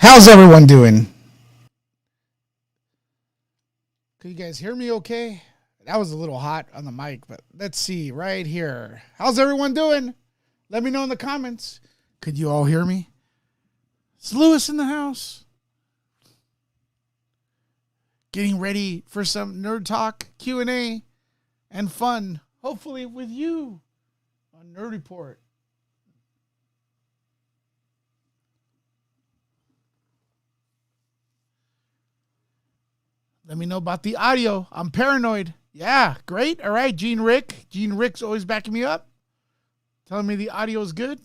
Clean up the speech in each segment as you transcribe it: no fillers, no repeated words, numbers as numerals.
How's everyone doing? Can you guys hear me okay? That was a little hot on the mic, but let's see right here. How's everyone doing? Let me know in the comments. Could you all hear me? Is Lewis in the house? Getting ready for some nerd talk, Q&A, and fun, hopefully with you on Nerd Report. Let me know about the audio. I'm paranoid. Yeah, great. All right, Gene Rick. Gene Rick's always backing me up, telling me the audio is good.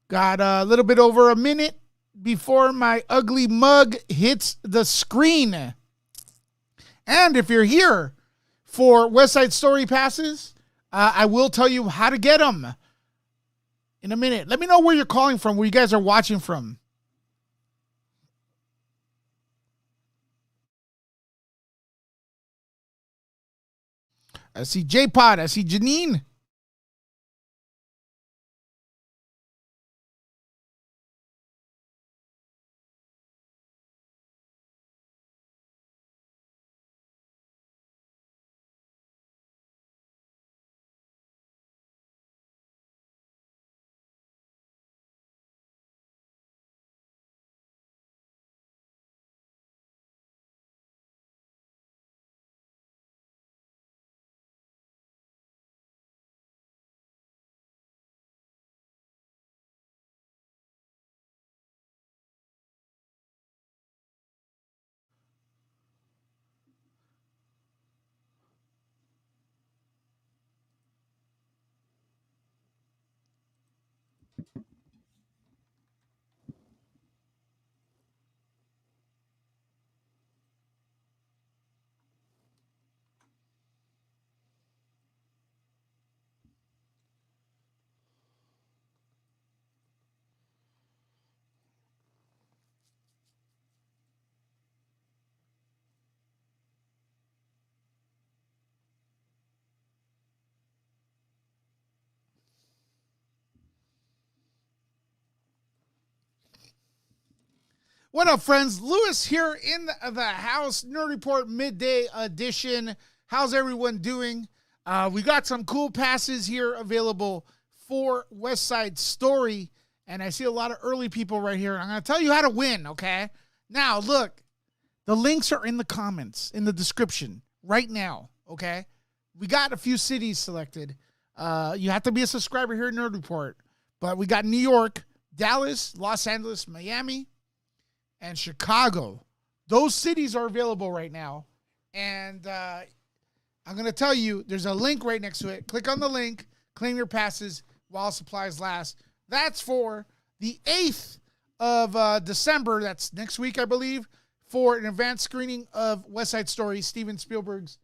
Got a little bit over a minute before my ugly mug hits the screen. And if you're here for West Side Story passes, I will tell you how to get them in a minute. Let me know where you're calling from, where you guys are watching from. I see J-Pod. I see Janine. What up, friends? Lewis here in the house. Nerd Report Midday Edition. How's everyone doing? We got some cool passes here available for West Side Story. And I see a lot of early people right here. I'm going to tell you how to win, okay? Now, look. The links are in the comments, in the description, right now, okay? We got a few cities selected. You have to be a subscriber here at Nerd Report. But we got New York, Dallas, Los Angeles, Miami, and Chicago. Those cities are available right now. And I'm going to tell you, there's a link right next to it. Click on the link. Claim your passes while supplies last. That's for the 8th of December. That's next week, I believe, for an advanced screening of West Side Story, Steven Spielberg's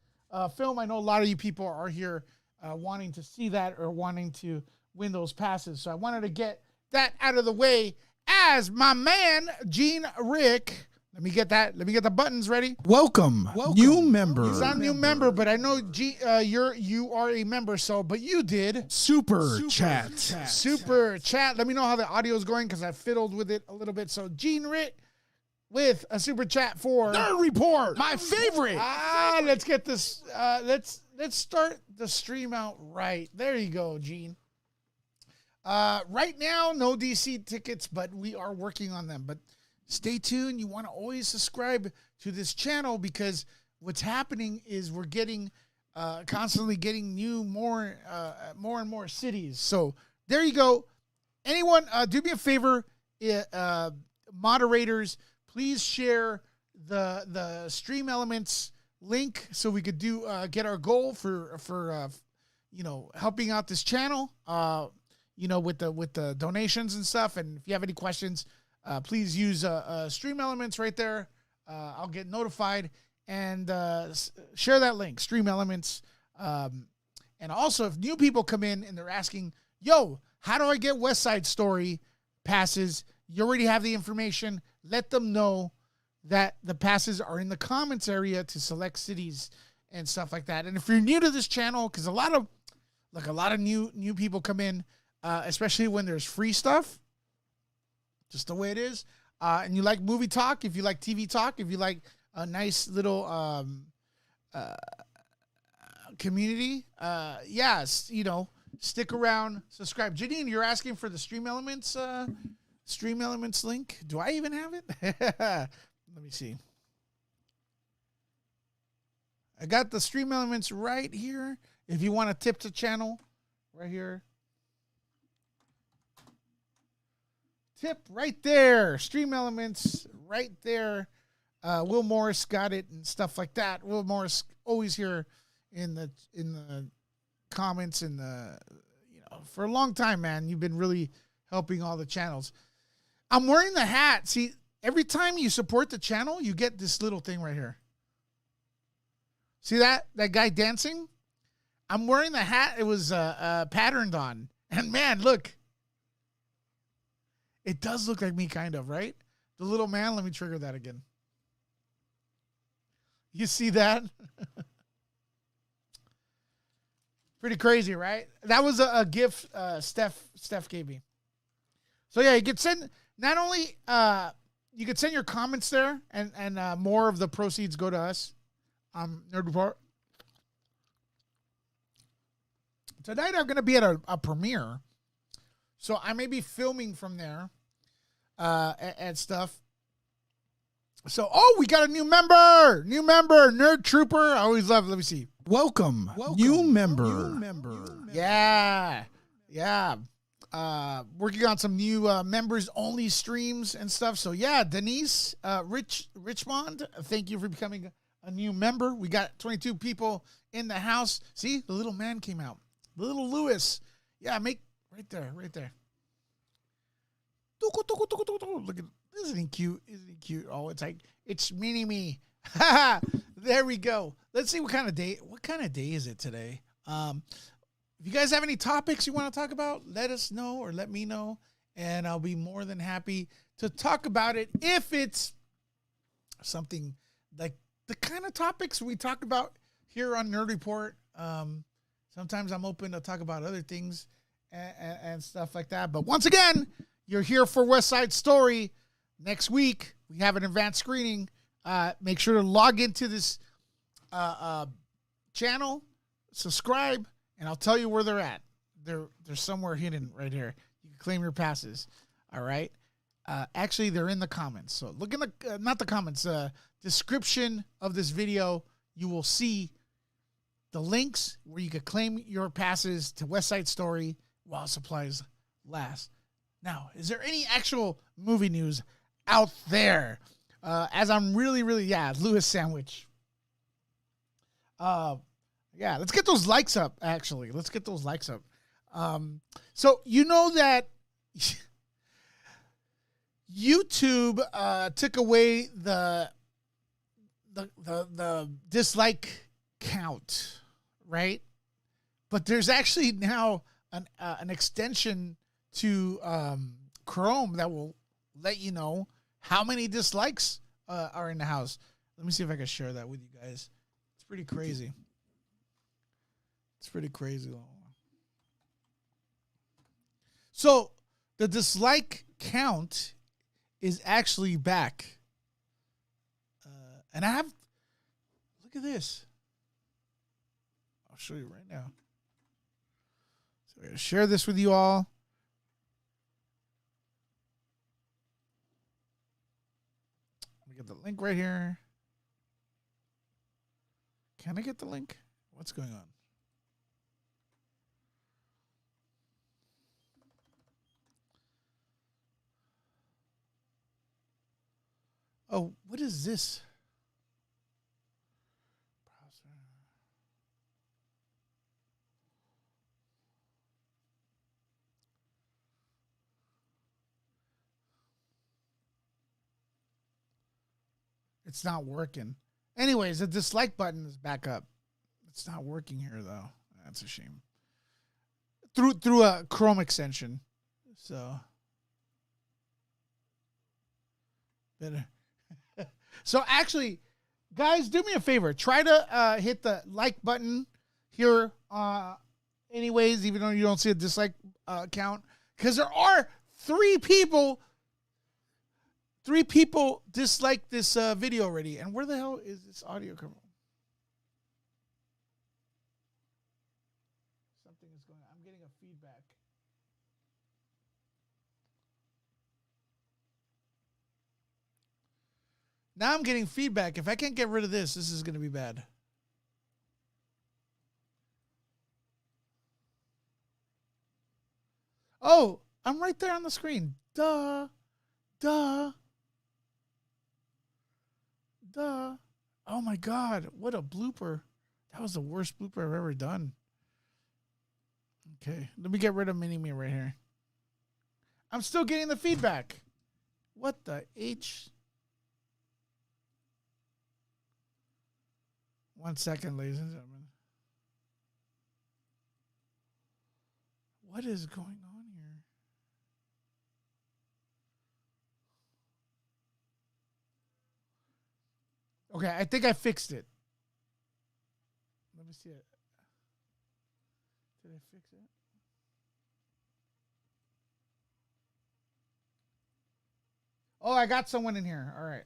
film. I know a lot of you people are here wanting to see that or wanting to win those passes. So I wanted to get that out of the way. As my man, Gene Rick, let me get the buttons ready. Welcome. New member. He's not a new member, but I know you are a member, but you did. Super chat. Let me know how the audio is going because I fiddled with it a little bit. So Gene Rick with a super chat for Nerd Report, my favorite. Let's get this. Let's start the stream out right. There you go, Gene. Right now, no DC tickets, but we are working on them. But stay tuned. You want to always subscribe to this channel because what's happening is we're getting constantly getting more and more cities. So there you go. Anyone, do me a favor, moderators, please share the Stream Elements link so we could get our goal for helping out this channel. With the donations and stuff. And if you have any questions, please use Stream Elements right there. I'll get notified and share that link, Stream Elements. And also, if new people come in and they're asking, yo, how do I get West Side Story passes? You already have the information. Let them know that the passes are in the comments area to select cities and stuff like that. And if you're new to this channel, because a lot of new people come in, especially when there's free stuff. Just the way it is. And you like movie talk, if you like TV talk, if you like a nice little community, yes, you know, stick around, subscribe. Janine, you're asking for the Stream Elements link. Do I even have it? Let me see. I got the Stream Elements right here. If you want to tip the channel, right here. Tip right there. Stream Elements right there. Will Morris got it and stuff like that. Will Morris always here in the comments and the, you know, for a long time, man. You've been really helping all the channels. I'm wearing the hat. See, every time you support the channel, you get this little thing right here. See that guy dancing? I'm wearing the hat. It was patterned on, and man, look. It does look like me, kind of, right? The little man. Let me trigger that again. You see that? Pretty crazy, right? That was a gift Steph gave me. So yeah, you could send, not only you could send your comments there, and more of the proceeds go to us. Nerd Report. Tonight I'm going to be at a premiere. So I may be filming from there and stuff. So, we got a new member, Nerd Trooper. I always love, let me see. Welcome. New member. Yeah. Working on some new members only streams and stuff. So yeah, Denise, Richmond, thank you for becoming a new member. We got 22 people in the house. See, the little man came out. The little Lewis. Yeah, right there. Look at, isn't he cute? Oh, it's like, it's me. There we go. Let's see what kind of day is it today? If you guys have any topics you want to talk about, let us know or let me know, and I'll be more than happy to talk about it. If it's something like the kind of topics we talk about here on Nerd Report, sometimes I'm open to talk about other things and stuff like that. But once again, you're here for West Side Story. Next week, we have an advanced screening. Make sure to log into this channel, subscribe, and I'll tell you where they're at. They're somewhere hidden right here. You can claim your passes. All right. Actually, they're in the comments. So look in the not the comments. Description of this video. You will see the links where you could claim your passes to West Side Story while supplies last. Now, is there any actual movie news out there? As I'm really, Lewis Sandwich. Yeah, let's get those likes up, actually. Let's get those likes up. So, you know that YouTube took away the dislike count, right? But there's actually now an extension to Chrome that will let you know how many dislikes are in the house. Let me see if I can share that with you guys. It's pretty crazy. So the dislike count is actually back. And I have, look at this. I'll show you right now. So I'm going to share this with you all. Let me get the link right here. Can I get the link? What's going on? Oh, what is this? Browser. It's not working. Anyways, the dislike button is back up. It's not working here, though. That's a shame. Through a Chrome extension. So. Better. So actually, guys, do me a favor. Try to hit the like button here anyways, even though you don't see a dislike count, because there are 3 people dislike this video already. And where the hell is this audio coming from? Something is going on. I'm getting a feedback. Now I'm getting feedback. If I can't get rid of this, this is going to be bad. Oh, I'm right there on the screen. Duh. Oh my God. What a blooper. That was the worst blooper I've ever done. Okay. Let me get rid of Mini-Me right here. I'm still getting the feedback. What the H? 1 second, ladies and gentlemen. What is going on here? Okay, I think I fixed it. Let me see it. Did I fix it? Oh, I got someone in here. All right.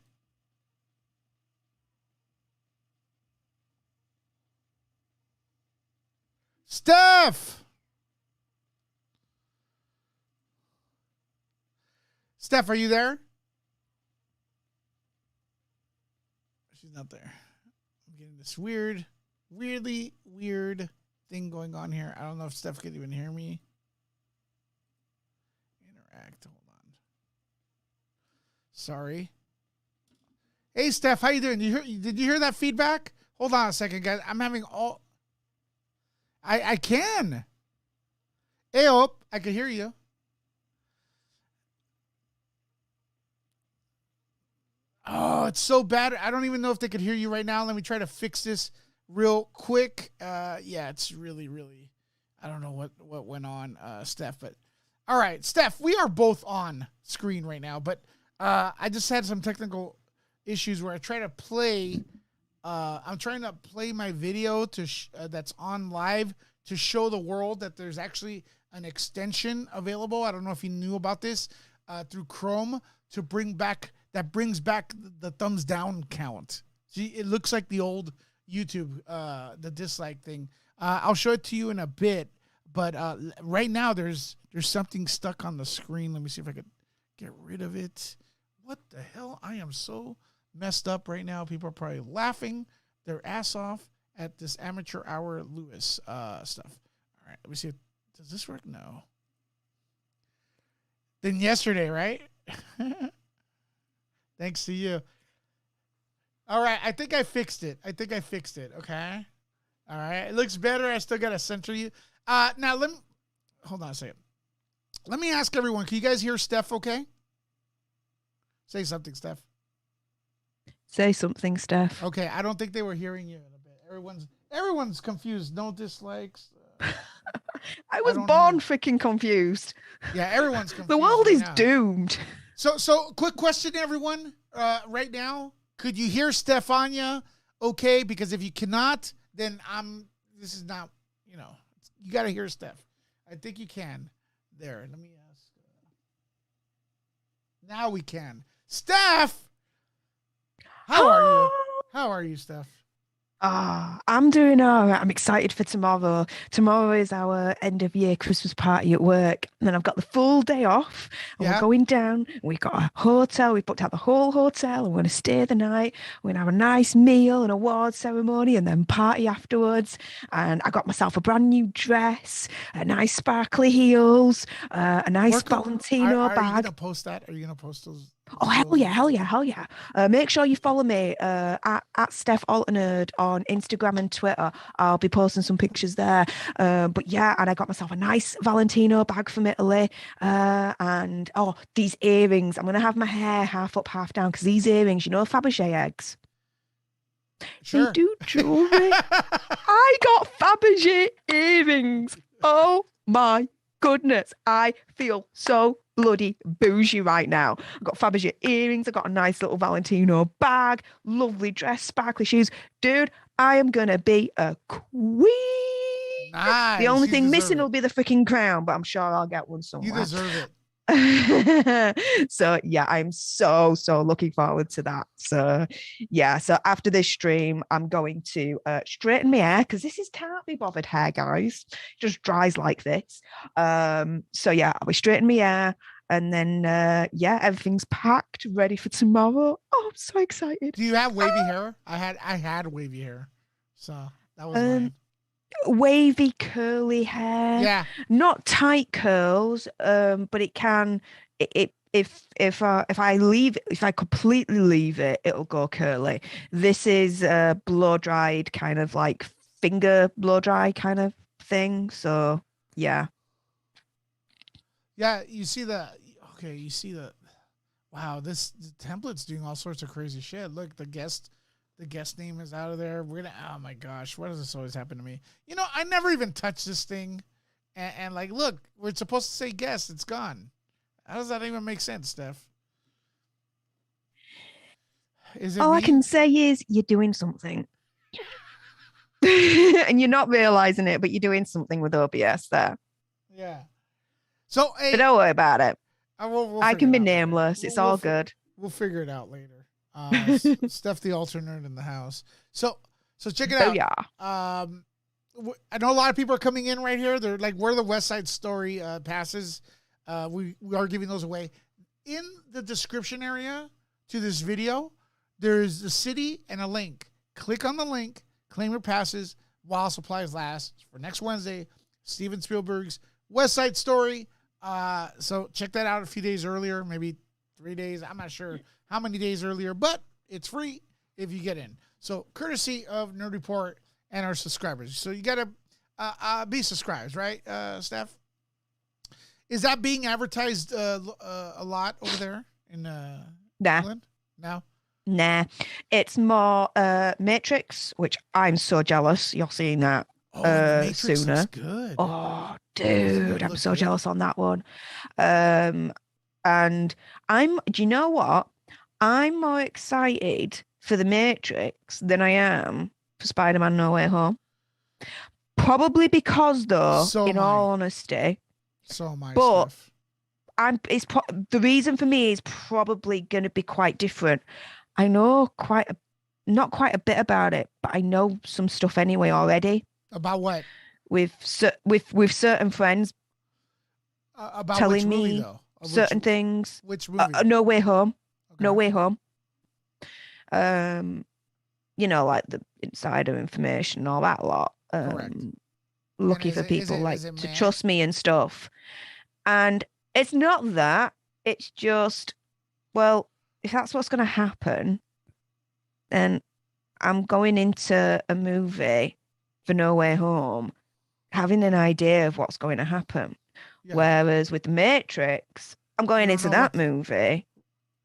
Steph! Steph, are you there? She's not there. I'm getting this weirdly weird thing going on here. I don't know if Steph could even hear me. Interact. Hold on. Sorry. Hey, Steph, how you doing? Did you hear that feedback? Hold on a second, guys. I'm having all... I can. Hey, I can hear you. Oh, it's so bad. I don't even know if they could hear you right now. Let me try to fix this real quick. Yeah, it's really, I don't know what went on, Steph. But all right, Steph, we are both on screen right now. But I just had some technical issues where I try to play. I'm trying to play my video to that's on live to show the world that there's actually an extension available. I don't know if you knew about this through Chrome to brings back the thumbs down count. See, it looks like the old YouTube, the dislike thing. I'll show it to you in a bit, but right now there's something stuck on the screen. Let me see if I could get rid of it. What the hell? I am so messed up right now. People are probably laughing their ass off at this amateur hour Lewis stuff. All right, let me see. Does this work? No. Then yesterday, right? Thanks to you. All right, I think I fixed it. Okay. All right, it looks better. I still got to center you. Now hold on a second. Let me ask everyone. Can you guys hear Steph? Okay. Say something, Steph. Say something, Steph. Okay, I don't think they were hearing you in a bit. Everyone's confused. No dislikes. I was born freaking confused. Yeah, everyone's confused. The world is doomed. So quick question, everyone. Right now, could you hear Stefania? Okay, because if you cannot, then this is not. You got to hear Steph. I think you can. There. Let me ask. Now we can. Steph. How are you? How are you, Steph? I'm doing all right. I'm excited for tomorrow. Tomorrow is our end of year Christmas party at work. And then I've got the full day off. And we're going down. We've got a hotel. We've booked out the whole hotel. And we're going to stay the night. We're going to have a nice meal, an award ceremony, and then party afterwards. And I got myself a brand new dress, a nice sparkly heels, a nice Valentino bag. Are you going to post that? Are you going to post those? Oh, hell yeah. Make sure you follow me at Steph Rd on Instagram and Twitter. I'll be posting some pictures there. But yeah, and I got myself a nice Valentino bag from Italy. And these earrings. I'm going to have my hair half up, half down because these earrings, Fabergé eggs. Sure. They do jewelry. I got Fabergé earrings. Oh my goodness. I feel so bloody bougie right now. I've got Fabergé earrings. I've got a nice little Valentino bag, lovely dress, sparkly shoes. Dude, I am going to be a queen. Nice. The only You thing deserve missing it. will be the freaking crown, but I'm sure I'll get one You somewhere. deserve it. So yeah, I'm so looking forward to that. So yeah, so after this stream, I'm going to straighten my hair because this is can't be bothered hair, guys. It just dries like this. So yeah, I'll be straightening my hair, and then yeah, everything's packed, ready for tomorrow. Oh, I'm so excited. Do you have wavy hair? I had wavy hair, so that was mine. Wavy curly hair, Yeah, not tight curls, but it can if I completely leave it, it'll go curly. This is blow dried, kind of like finger blow dry kind of thing. So yeah. You see the wow, this template's doing all sorts of crazy shit. Look, the guest name is out of there. Oh my gosh, why does this always happen to me? You know, I never even touched this thing, and like, look, we're supposed to say guest, it's gone. How does that even make sense, Steph? Is it All me? I can say is you're doing something. And you're not realizing it, but you're doing something with OBS there. Yeah. So, hey, but don't worry about it. I can be nameless. It's all good. We'll figure it out later. Steph, the alternate in the house. So check it out. Yeah. I know a lot of people are coming in right here. They're like, where the West Side Story passes. We are giving those away. In the description area to this video, there's the city and a link. Click on the link, claim your passes while supplies last for next Wednesday, Steven Spielberg's West Side Story. So check that out a few days earlier, maybe 3 days. I'm not sure how many days earlier, but it's free if you get in. So courtesy of Nerd Report and our subscribers. So you got to be subscribed, right, Steph? Is that being advertised a lot over there in England? No? Nah. It's more Matrix, which I'm so jealous you're seeing that Matrix sooner. looks good. Oh, dude, I'm so jealous on that one. And do you know what? I'm more excited for the Matrix than I am for Spider-Man No Way Home. Probably because, though, all honesty. So am I, but Steph. The reason for me is probably going to be quite different. I know not quite a bit about it, but I know some stuff anyway already. About what? With certain friends about telling which movie, me though? certain things. Which movie? No Way Home. Okay. No Way Home. You know, like the insider information and all that lot. Correct. Lucky for people to trust me and stuff. And it's not that. It's just, well, if that's what's going to happen, then I'm going into a movie for No Way Home having an idea of what's going to happen. Yeah. Whereas with The Matrix, I'm going into that movie.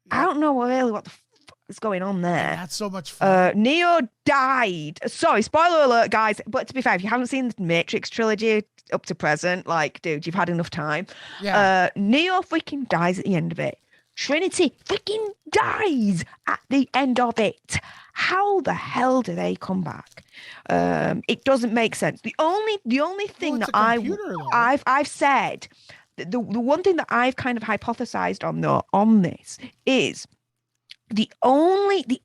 Yeah. I don't know really what the fuck is going on there. And that's so much fun. Neo died. Sorry, spoiler alert, guys. But to be fair, if you haven't seen the Matrix trilogy up to present, like, dude, you've had enough time. Yeah. Neo freaking dies at the end of it. Trinity freaking dies at the end of it. How the hell do they come back? It doesn't make sense. The only thing that I've said, the one thing that I've kind of hypothesized on this is the only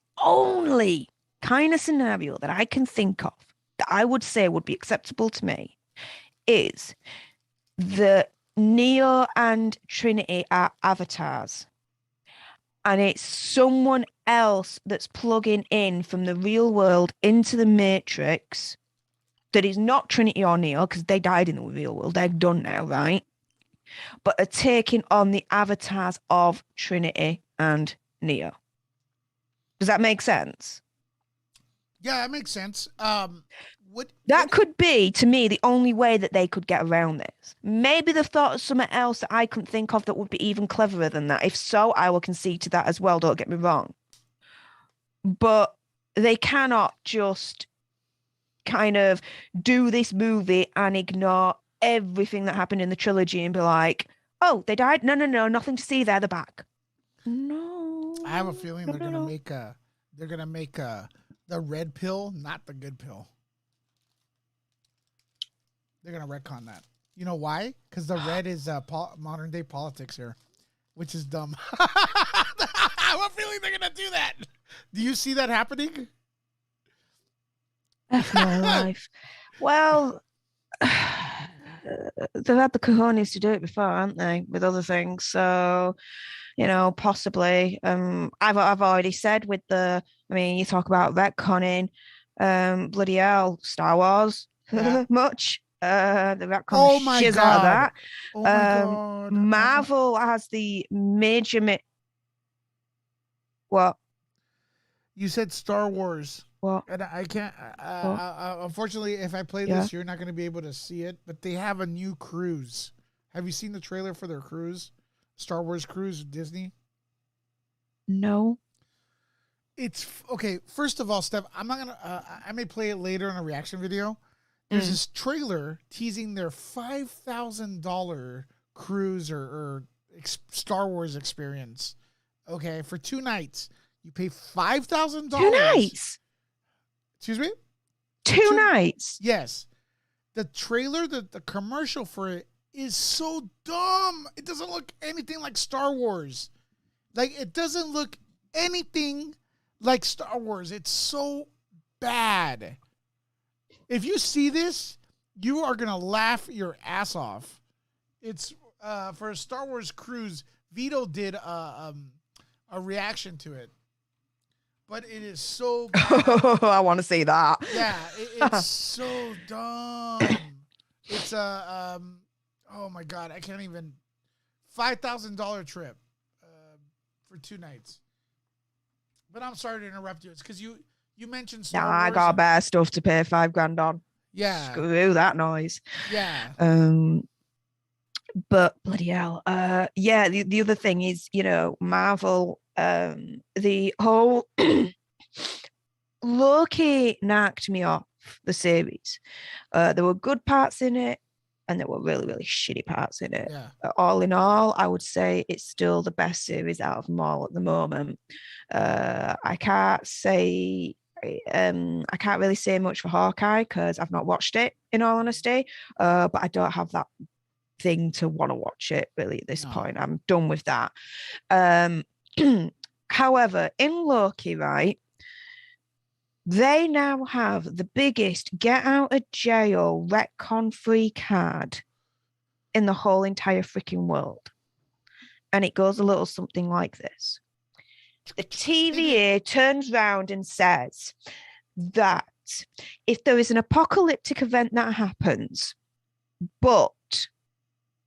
kind of scenario that I can think of that I would say would be acceptable to me is the Neo and Trinity are avatars. And it's someone else that's plugging in from the real world into the Matrix that is not Trinity or Neo, because they died in the real world. They're done now, right? But are taking on the avatars of Trinity and Neo. Does that make sense? Yeah, that makes sense. That could be, to me, the only way that they could get around this. Maybe they've thought of something else that I couldn't think of that would be even cleverer than that. If so, I will concede to that as well, don't get me wrong. But they cannot just kind of do this movie and ignore everything that happened in the trilogy and be like, oh, they died? No, nothing to see there, they're back. No. I have a feeling they're gonna make the red pill, not the good pill. They're gonna retcon that. You know why? Because the red is modern day politics here, which is dumb. I have a feeling they're gonna do that. Do you see that happening? F my life. Well, they've had the cojones to do it before, haven't they? With other things, so possibly. I've already said with the. I mean, you talk about retconning. Bloody hell, Star Wars. Yeah. Much. The retcon Oh my shiz god. out of that. Oh my god. Marvel has the major. What? You said Star Wars. What? And I can't. Unfortunately, if I play this, you're not going to be able to see it. But they have a new cruise. Have you seen the trailer for their cruise? Star Wars cruise, Disney? No. It's okay. First of all, Steph, I'm not gonna. I may play it later in a reaction video. There's this trailer teasing their $5,000 cruise or Star Wars experience. Okay, for 2 nights, you pay $5,000. 2 nights. Excuse me. 2 nights. Yes. The trailer, the commercial for it is so dumb. It doesn't look anything like Star Wars. Like, it doesn't look anything like Star Wars. It's so bad. If you see this, you are going to laugh your ass off. It's for a Star Wars cruise. Vito did a reaction to it. But it is so bad. I want to see that. Yeah, it's so dumb. It's a oh my god, I can't even. $5,000 trip for 2 nights. But I'm sorry to interrupt you. It's because you mentioned Star Wars. I got better stuff to pay $5,000 on. Yeah. Screw that noise. Yeah. But bloody hell. Yeah, the other thing is, Marvel, the whole Loki knocked me off the series. There were good parts in it, and there were really, really shitty parts in it. Yeah. All in all, I would say it's still the best series out of them all at the moment. I can't really say much for Hawkeye because I've not watched it, in all honesty. But I don't have that thing to want to watch it really at this point. I'm done with that. However, in Loki, right, they now have the biggest get out of jail retcon free card in the whole entire freaking world. And it goes a little something like this. The TVA turns round and says that if there is an apocalyptic event that happens, but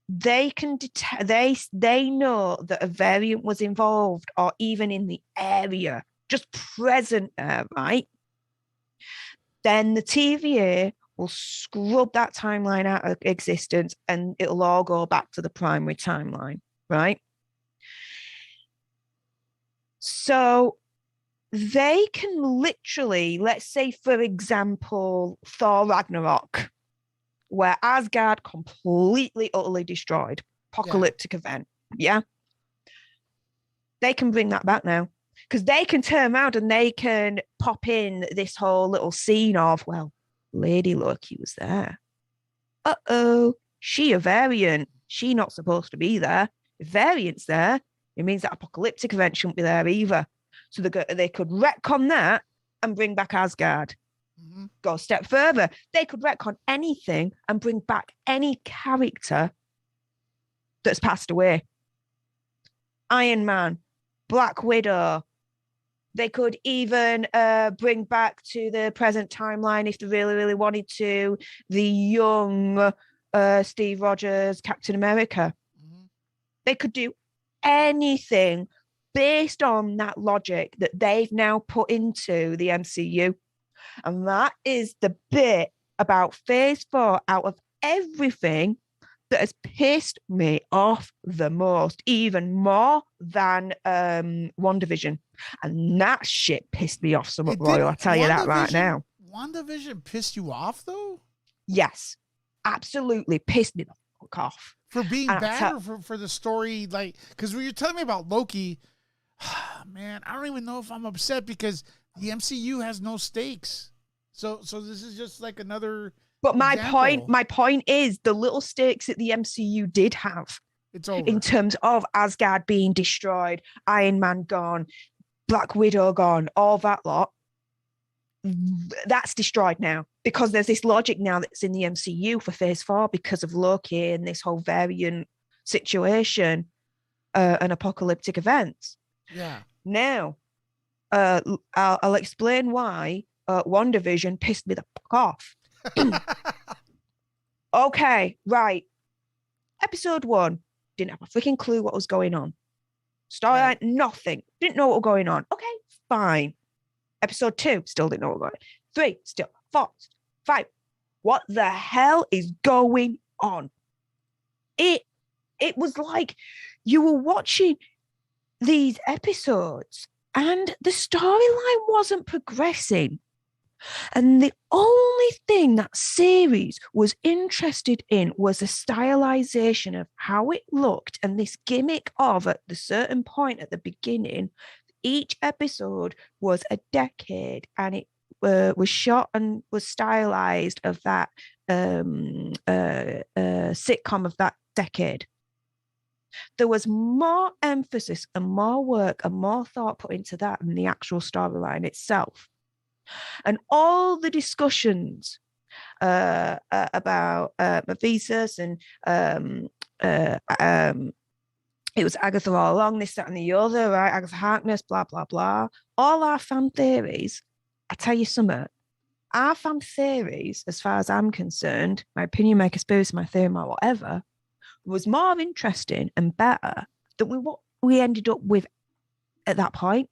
they can they know that a variant was involved or even in the area, just present there, right? Then the TVA will scrub that timeline out of existence and it'll all go back to the primary timeline, right? So they can literally, let's say, for example, Thor Ragnarok, where Asgard completely, utterly destroyed, apocalyptic event, yeah? They can bring that back now. Because they can turn around and they can pop in this whole little scene of, well, Lady Loki was there. Uh-oh, she a variant. She not supposed to be there. If variant's there, it means that apocalyptic event shouldn't be there either. So they could retcon that and bring back Asgard. Mm-hmm. Go a step further. They could retcon anything and bring back any character that's passed away. Iron Man, Black Widow. They could even bring back to the present timeline, if they really, really wanted to, the young Steve Rogers, Captain America. Mm-hmm. They could do anything based on that logic that they've now put into the MCU. And that is the bit about Phase 4 out of everything that has pissed me off the most, even more than WandaVision. And that shit pissed me off somewhat, Royal. I'll tell you that right now. WandaVision pissed you off, though? Yes, absolutely pissed me the fuck off. For being bad or for the story? Like, because when you're telling me about Loki, man, I don't even know if I'm upset because the MCU has no stakes. So this is just like another But example. my point is the little stakes that the MCU did have. It's over. In terms of Asgard being destroyed, Iron Man gone, Black Widow gone, all that lot. That's destroyed now because there's this logic now that's in the MCU for Phase 4 because of Loki and this whole variant situation and apocalyptic events. Yeah. Now, I'll explain why WandaVision pissed me the fuck off. Okay, right. Episode 1, didn't have a freaking clue what was going on. Storyline, right. Nothing. Didn't know what was going on. Okay, fine. Episode 2, still didn't know what was going on. 3, still. 4, 5. What the hell is going on? It was like you were watching these episodes and the storyline wasn't progressing. And the only thing that series was interested in was the stylization of how it looked and this gimmick of at the certain point at the beginning, each episode was a decade and it was shot and was stylized of that sitcom of that decade. There was more emphasis and more work and more thought put into that than the actual storyline itself. And all the discussions about Mephisto and it was Agatha all along, this, that, and the other, right? Agatha Harkness, blah, blah, blah. All our fan theories, I tell you something, our fan theories, as far as I'm concerned, my opinion maker, conspiracy, my theory, my whatever, was more interesting and better than what we ended up with at that point.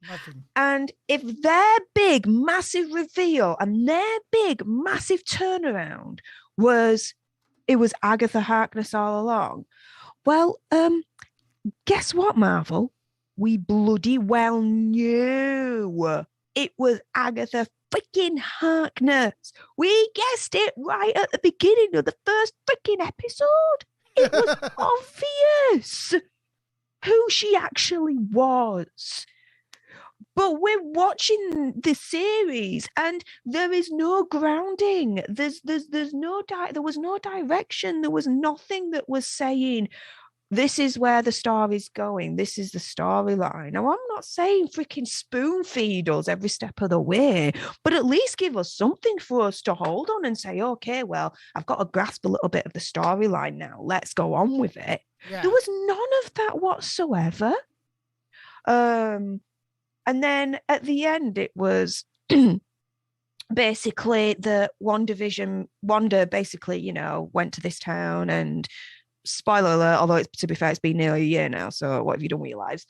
Nothing. And if their big, massive reveal and their big, massive turnaround was Agatha Harkness all along, well, guess what, Marvel? We bloody well knew it was Agatha freaking Harkness. We guessed it right at the beginning of the first freaking episode. It was obvious who she actually was. But we're watching the series and there is no grounding. There was no direction. There was nothing that was saying, this is where the story's going. This is the storyline. Now, I'm not saying freaking spoon feed us every step of the way, but at least give us something for us to hold on and say, okay, well, I've got to grasp a little bit of the storyline now. Let's go on with it. Yeah. There was none of that whatsoever. And then at the end, it was basically the Wanda basically, went to this town and spoiler alert, although to be fair, it's been nearly a year now. So what have you done with your lives?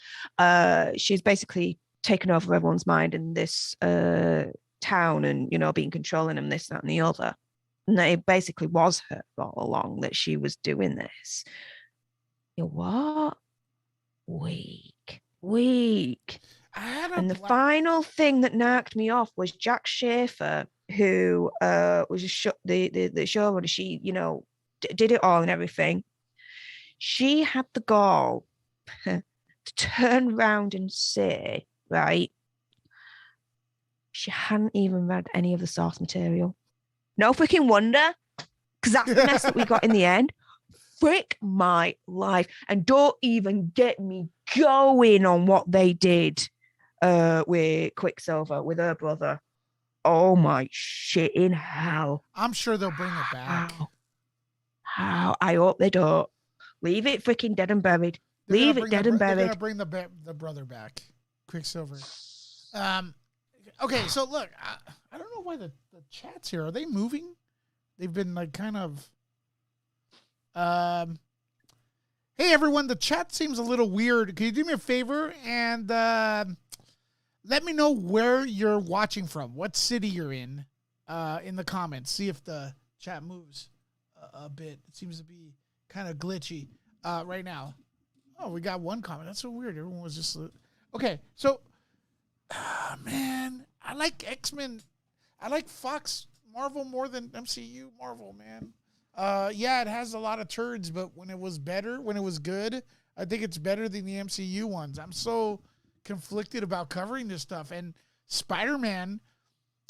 She's basically taken over everyone's mind in this town and, been controlling them, this, that, and the other. And it basically was her all along that she was doing this. What? Weak. And the final thing that knocked me off was Jack Schaefer, who was the showrunner. She, did it all and everything. She had the gall to turn around and say, right, she hadn't even read any of the source material. No freaking wonder, because that's the mess that we got in the end. Frick my life. And don't even get me going on what they did with Quicksilver, with her brother. Oh my shit in hell. I'm sure they'll bring it back. How? I hope they don't. Leave it freaking dead and buried. Leave it dead and buried. They're going to bring the brother back. Quicksilver. Okay, so look, I don't know why the chat's here. Are they moving? They've been like kind of... Hey everyone, the chat seems a little weird. Can you do me a favor and let me know where you're watching from, what city you're in the comments. See if the chat moves a bit. It seems to be kind of glitchy right now. Oh, we got one comment. That's so weird. Everyone was just okay. So, man, I like X-Men. I like Fox Marvel more than MCU Marvel, man. Yeah, it has a lot of turds, but when it was good, I think it's better than the MCU ones. I'm so conflicted about covering this stuff. And Spider-Man,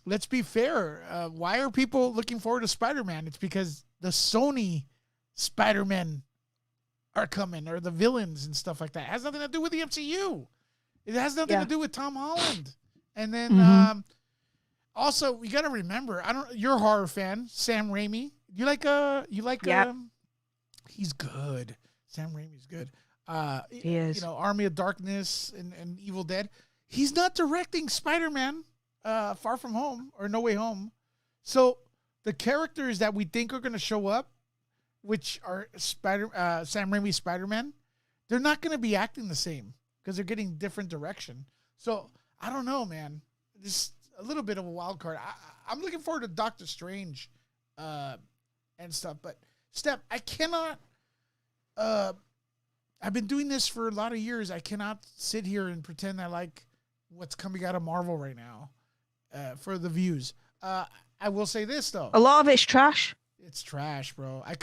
let's be fair. Why are people looking forward to Spider-Man? It's because the Sony Spider-Men are coming, or the villains and stuff like that. It has nothing to do with the MCU. It has nothing to do with Tom Holland. And then also we got to remember, you're a horror fan, Sam Raimi. He's good. Sam Raimi's good. He is. Army of Darkness and Evil Dead. He's not directing Spider-Man Far From Home or No Way Home. So the characters that we think are going to show up, which are Sam Raimi's Spider-Man, they're not going to be acting the same because they're getting different direction. So I don't know, man. This a little bit of a wild card. I'm looking forward to Doctor Strange and stuff. But Steph, I cannot. I've been doing this for a lot of years. I cannot sit here and pretend I like what's coming out of Marvel right now for the views. I will say this though. A lot of it's trash. It's trash, bro. I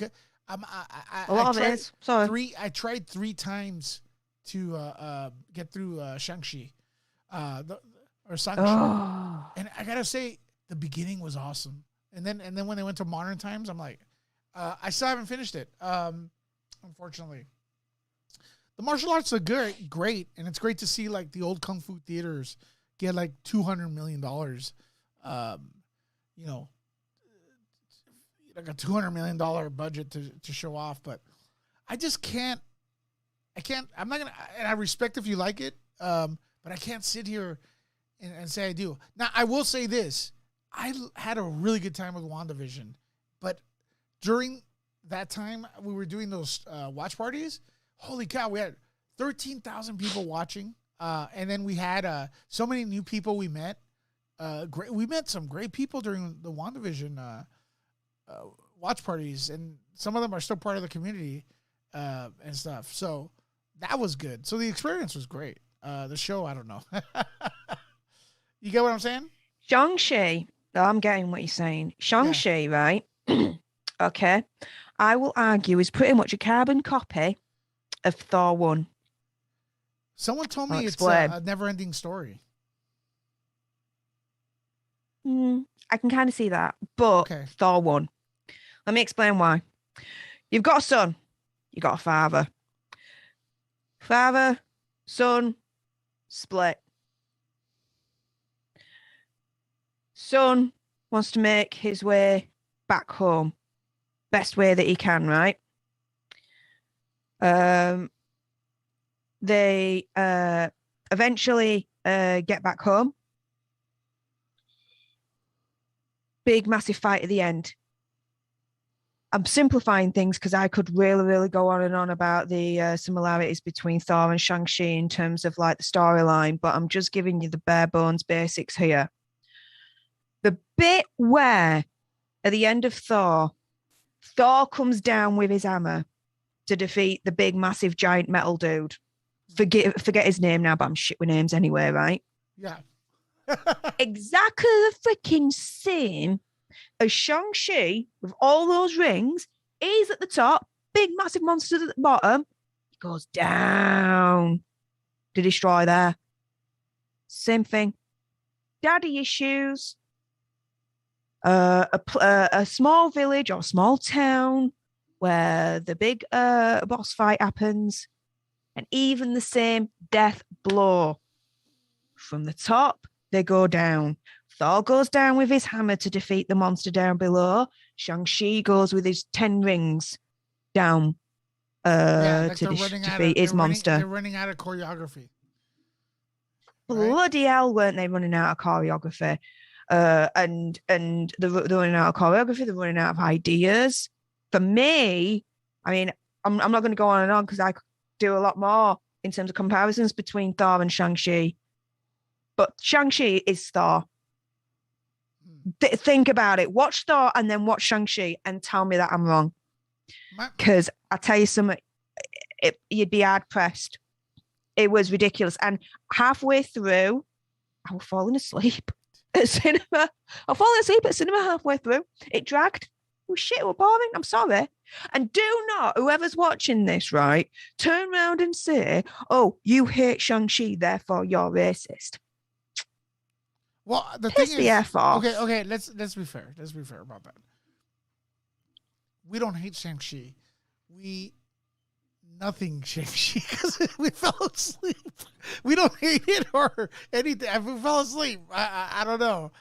tried 3 times to get through Shang-Chi, or Shang-Chi. Oh. And I gotta say, the beginning was awesome. And then when they went to modern times, I'm like, I still haven't finished it. Unfortunately, the martial arts are great, and it's great to see like the old kung fu theaters get like $200 million. Like a $200 million budget to show off, but I just can't. I'm not gonna. And I respect if you like it, but I can't sit here and say I do. Now I will say this: I had a really good time with WandaVision, but during that time we were doing those watch parties. Holy cow, we had 13,000 people watching, and then we had so many new people we met. We met some great people during the WandaVision watch parties, and some of them are still part of the community and stuff. So that was good. So the experience was great. The show, I don't know. You get what I'm saying? Shang-Chi. I'm getting what you're saying. Shang-Chi, right? Okay. I will argue is pretty much a carbon copy of Thor 1. Someone told me it's a never-ending story. I can kind of see that, but Thor 1. Let me explain why. You've got a son. You've got a father. Father, son, split. Son wants to make his way back home. Best way that he can, right? They eventually get back home. Big, massive fight at the end. I'm simplifying things because I could really, really go on and on about the similarities between Thor and Shang-Chi in terms of like the storyline, but I'm just giving you the bare bones basics here. The bit where at the end of Thor comes down with his hammer to defeat the big, massive, giant metal dude. Forget his name now, but I'm shit with names anyway, right? Yeah. Exactly the freaking same as Shang-Chi with all those rings. He's at the top, big, massive monster at the bottom. He goes down to destroy there. Same thing. Daddy issues. A small village or small town where the big boss fight happens, and even the same death blow. From the top, they go down. Thor goes down with his hammer to defeat the monster down below. Shang-Chi goes with his 10 rings down to defeat his monster. They're running out of choreography. Bloody hell, weren't they running out of choreography? And they're running out of choreography. They're running out of ideas. For me, I mean, I'm not going to go on and on because I could do a lot more in terms of comparisons between Thor and Shang-Chi. But Shang-Chi is Thor. Think about it. Watch Thor and then watch Shang-Chi and tell me that I'm wrong. Because I tell you something, you'd be hard pressed. It was ridiculous. And halfway through, I was falling asleep at cinema. I was falling asleep at cinema halfway through. It dragged. Oh shit, it was boring. I'm sorry. And do not, whoever's watching this, right, turn around and say, oh, you hate Shang-Chi, therefore you're racist. Well, the Piss thing the is, F off. okay. Let's be fair. Let's be fair about that. We don't hate Shang-Chi. Nothing Shang-Chi because we fell asleep. We don't hate it or anything. If we fell asleep, I don't know.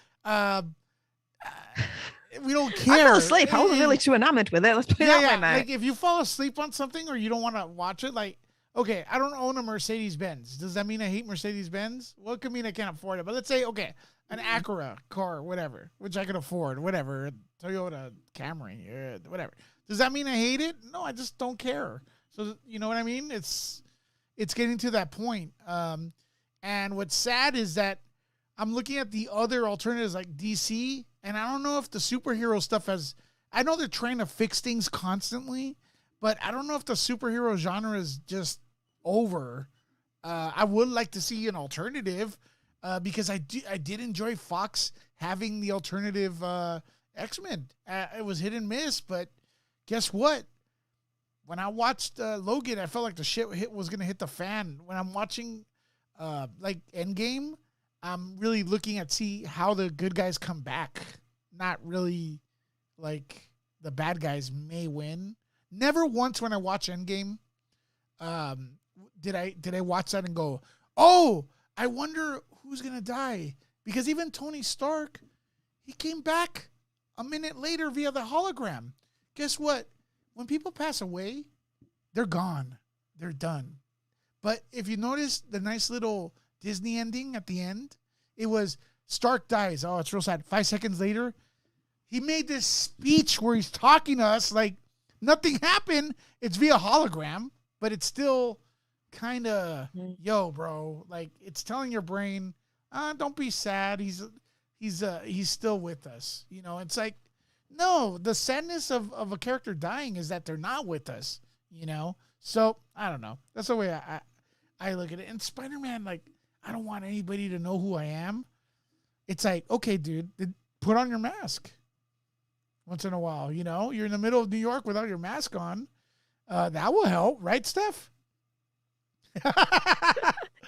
We don't care. I fell asleep. I wasn't really too enamored with it. Let's put it that way, mate. Like if you fall asleep on something or you don't want to watch it, like, okay, I don't own a Mercedes-Benz. Does that mean I hate Mercedes-Benz? Well, it could mean I can't afford it. But let's say, okay, an Acura car, whatever, which I can afford, whatever, Toyota Camry, whatever. Does that mean I hate it? No, I just don't care. So you know what I mean? It's getting to that point. And what's sad is that I'm looking at the other alternatives like DC, and I don't know if the superhero stuff I know they're trying to fix things constantly, but I don't know if the superhero genre is just over. I would like to see an alternative because I did enjoy Fox having the alternative X-Men. It was hit and miss, but guess what? When I watched Logan, I felt like the shit was going to hit the fan. When I'm watching like Endgame, I'm really looking at see how the good guys come back. Not really like the bad guys may win. Never once when I watch Endgame did I watch that and go, oh, I wonder who's going to die. Because even Tony Stark, he came back a minute later via the hologram. Guess what? When people pass away, they're gone. They're done. But if you notice the nice little Disney ending at the end, it was Stark dies. Oh, it's real sad. 5 seconds later, he made this speech where he's talking to us like nothing happened. It's via hologram, but it's still kind of, yo, bro. Like it's telling your brain, don't be sad. He's still with us. You know, it's like, no, the sadness of a character dying is that they're not with us, you know? So, I don't know. That's the way I look at it. And Spider-Man, like, I don't want anybody to know who I am. It's like, okay, dude, put on your mask once in a while, you know? You're in the middle of New York without your mask on. That will help, right, Steph?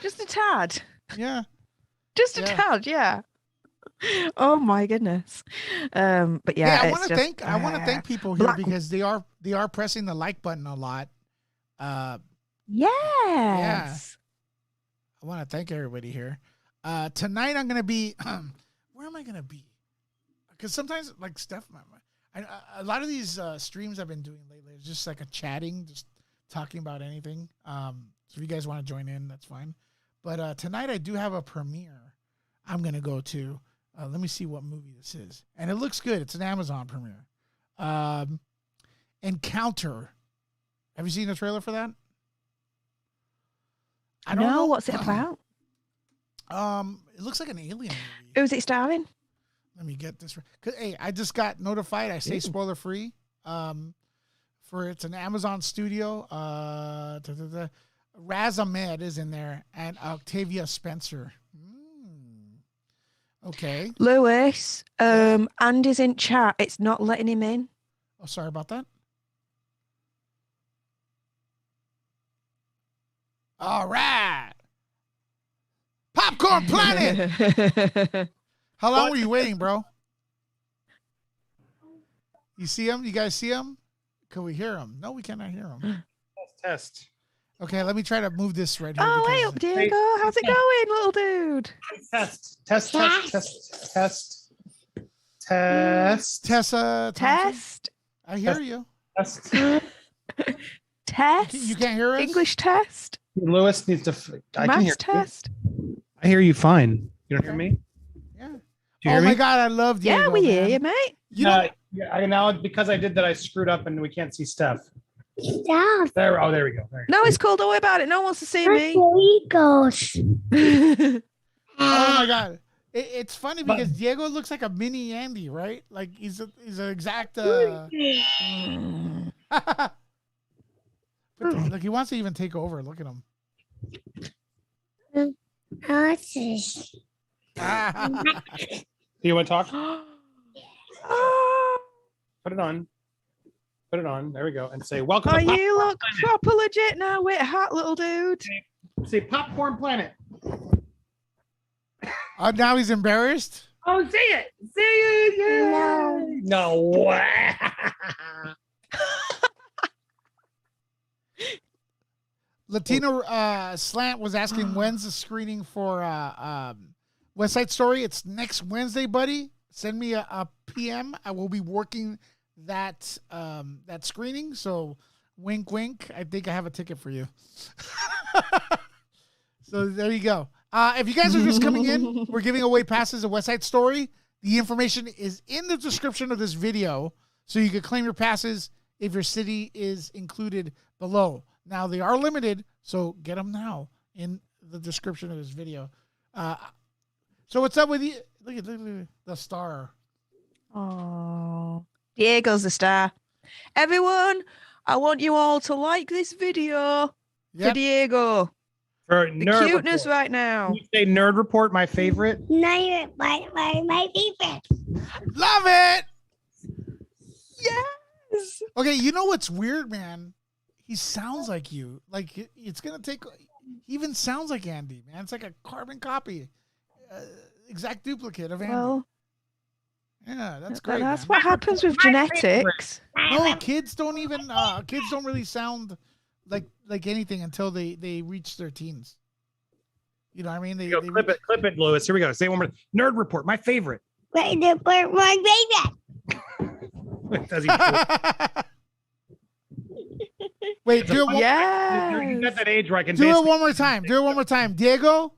Just a tad. Yeah. Just a tad, yeah. Oh my goodness. But yeah, I want to thank people here because they are pressing the like button a lot. Yes. Yeah. I want to thank everybody here. Tonight I'm going to be where am I going to be? Cuz sometimes like Steph a lot of these streams I've been doing lately is just like a chatting, just talking about anything. So if you guys want to join in, that's fine. But tonight I do have a premiere I'm going to go to. Let me see what movie this is. And it looks good. It's an Amazon premiere. Encounter. Have you seen the trailer for that? I don't know. What's it about? It looks like an alien movie. Who's it starring? Let me get this. Hey, I just got notified. I say spoiler free. For it's an Amazon studio. Raz Ahmed is in there and Octavia Spencer. Okay. Lewis, Andy's in chat. It's not letting him in. Oh, sorry about that. All right. Popcorn Planet. How long were you waiting, bro? You see him? You guys see him? Can we hear him? No, we cannot hear him. Test. Okay, let me try to move this right here. Oh, hey up, Diego. How's it going, little dude? Test. Tessa. Test. I hear you. Test. Test. You can't hear us? English test. Lewis needs to. I can hear test. I hear you fine. You don't hear me? Yeah. Do you hear me? My God, I love Diego. Yeah, we hear you, mate. You know, I now because I did that, I screwed up and we can't see Steph. Steph. There we go. No, it's cool. Don't worry about it. No one wants to see me. Goes. Oh my God. It's funny because Diego looks like a mini Andy, right? Like he's an exact. Look, he wants to even take over. Look at him. Do you want to talk? Put it on. There we go. And say, welcome to you look proper legit now with a hat, little dude. Say Popcorn Planet. Now he's embarrassed. Oh, say it. Say it. Yeah. No way. Latino Slant was asking when's the screening for West Side Story. It's next Wednesday, buddy. Send me a PM. I will be working that screening. So wink, wink. I think I have a ticket for you. So there you go. If you guys are just coming in, we're giving away passes to West Side Story. The information is in the description of this video, so you can claim your passes if your city is included below. Now, they are limited, so get them now in the description of this video. So what's up with you? Look at the star. Oh, Diego's the star. Everyone, I want you all to like this video for Diego. For the Nerd cuteness Report. right now. Can you say Nerd Report, my favorite? Nerd Report, my favorite. Love it! Yes! Okay, you know what's weird, man? He sounds like you. Like, it's going to take... He even sounds like Andy, man. It's like a carbon copy. Exact duplicate of Andy. Well, yeah, that's great. That's man. what happens with genetics. No, kids don't even... kids don't really sound like anything until they reach their teens. You know what I mean? Clip it, Lewis. Here we go. Say it one more. Nerd Report, my favorite. Nerd Report, my favorite. Does he do it? Wait, do it one He's at that age where I can Do it one more time. Do it one more time. Diego,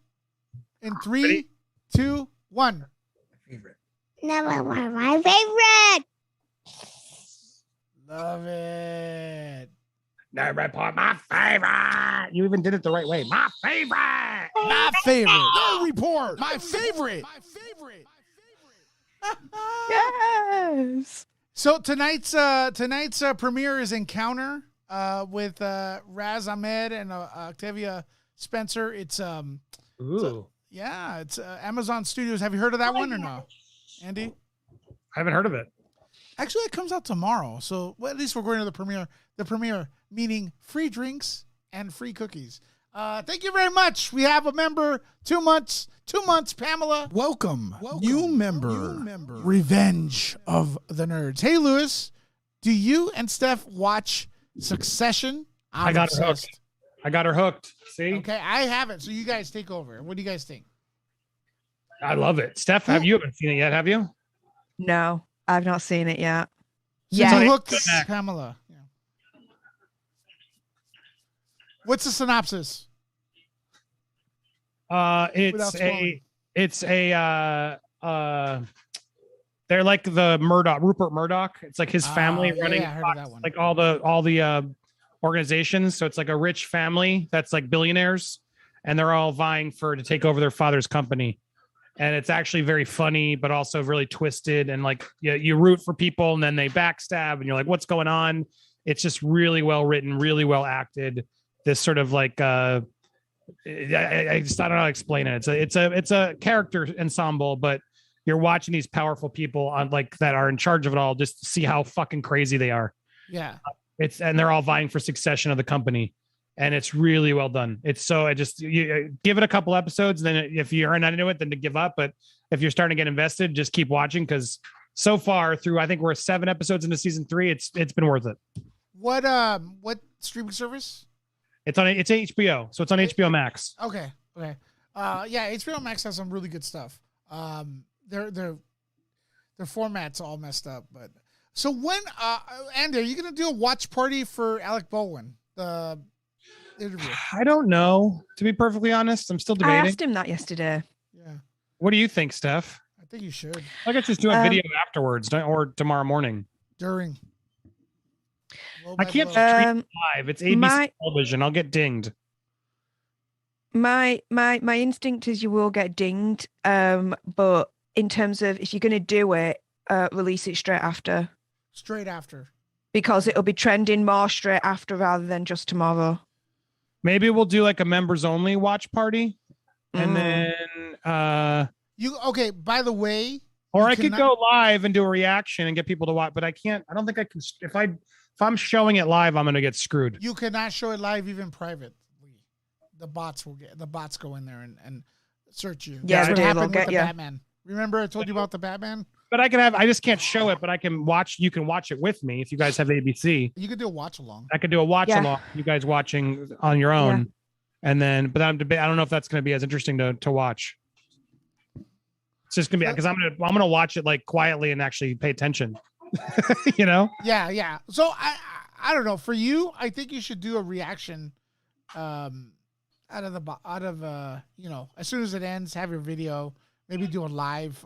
in 3, Ready? 2, 1. Favorite. Number one, my favorite. Love it. Nerd Report, my favorite. You even did it the right way. My favorite. My favorite. Nerd Report. My favorite. My favorite. Yes. So tonight's premiere is Encounter with Raz Ahmed and Octavia Spencer. It's Ooh. it's Amazon Studios. Have you heard of that one or no, Andy? I haven't heard of it. Actually, it comes out tomorrow. So at least we're going to the premiere. The premiere meaning free drinks and free cookies. Thank you very much. We have a member, 2 months, Pamela. Welcome. New member. Revenge of the Nerds. Hey, Lewis, do you and Steph watch Succession? I got her hooked. I got her hooked. See? Okay, I haven't. So you guys take over. What do you guys think? I love it. Steph, you haven't seen it yet, have you? No, I've not seen it yet. Yeah, Yeah. hooked Pamela. Yeah. What's the synopsis? It's a they're like the Rupert Murdoch. It's like his family running I heard of that one. like all the organizations. So it's like a rich family that's like billionaires, and they're all vying to take over their father's company. And it's actually very funny, but also really twisted. And like you root for people, and then they backstab, and you're like, what's going on? It's just really well written, really well acted. This sort of like I don't know how to explain it. It's a character ensemble, but you're watching these powerful people on like that are in charge of it all, just to see how fucking crazy they are. Yeah. And they're all vying for succession of the company, and it's really well done. You give it a couple episodes, then if you're not into it, then to give up. But if you're starting to get invested, just keep watching, because so far through, I think we're 7 episodes into season 3. It's been worth it. What streaming service? It's HBO, so it's on HBO Max. Okay. Yeah, HBO Max has some really good stuff. Their format's all messed up, but so when Andy, are you gonna do a watch party for Alec Baldwin, the interview? I don't know, to be perfectly honest. I'm still I debating. asked him that yesterday. Yeah, What do you think, Steph? I think you should I guess just do a video afterwards, or tomorrow morning. during. I can't blow. stream live. It's ABC television. I'll get dinged. My instinct is you will get dinged. But in terms of if you're going to do it, release it straight after, because it'll be trending more straight after rather than just tomorrow. Maybe we'll do like a members only watch party, and then okay. By the way, or I could go live and do a reaction and get people to watch, but I can't. I don't think I can. If I'm showing it live, I'm going to get screwed. You cannot show it live, even privately. The bots go in there and search you. Yeah, That's what they'll happened with get the you. Batman. Remember I told you about the Batman? But I just can't show it, but I can watch. You can watch it with me if you guys have ABC. You could do a watch along. I could do a watch along. You guys watching on your own, and then. But I don't know if that's going to be as interesting to watch. It's just gonna be because I'm gonna watch it like quietly and actually pay attention. You know? Yeah. So I don't know. For you, I think you should do a reaction, out of as soon as it ends, have your video. Maybe do a live